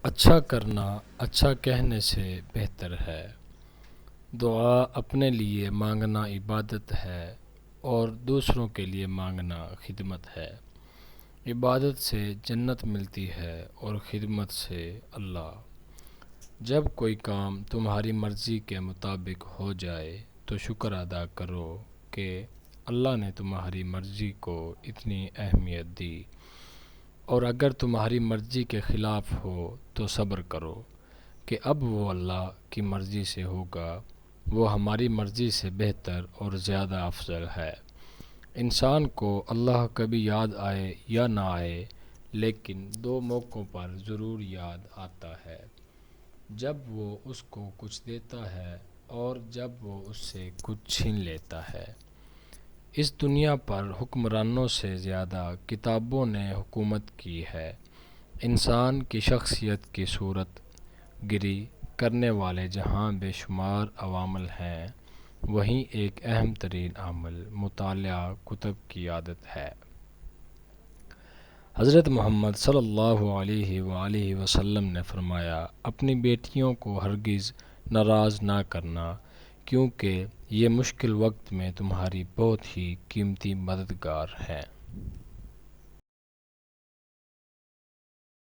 اچھا کرنا اچھا کہنے سے بہتر ہے۔ دعا اپنے لیے مانگنا عبادت ہے اور دوسروں کے لیے مانگنا خدمت ہے۔ عبادت سے جنت ملتی ہے اور خدمت سے اللہ۔ جب کوئی کام تمہاری مرضی کے مطابق ہو جائے تو شکر ادا کرو کہ اللہ نے تمہاری مرضی کو اتنی اہمیت دی، اور اگر تمہاری مرضی کے خلاف ہو تو صبر کرو کہ اب وہ اللہ کی مرضی سے ہوگا، وہ ہماری مرضی سے بہتر اور زیادہ افضل ہے۔ انسان کو اللہ کبھی یاد آئے یا نہ آئے، لیکن دو موقعوں پر ضرور یاد آتا ہے، جب وہ اس کو کچھ دیتا ہے اور جب وہ اس سے کچھ چھین لیتا ہے۔ اس دنیا پر حکمرانوں سے زیادہ کتابوں نے حکومت کی ہے۔ انسان کی شخصیت کی صورت گری کرنے والے جہاں بے شمار عوامل ہیں، وہیں ایک اہم ترین عامل مطالعہ کتب کی عادت ہے۔ حضرت محمد صلی اللہ علیہ وآلہ وسلم نے فرمایا، اپنی بیٹیوں کو ہرگز ناراض نہ کرنا، کیونکہ یہ مشکل وقت میں تمہاری بہت ہی قیمتی مددگار ہیں۔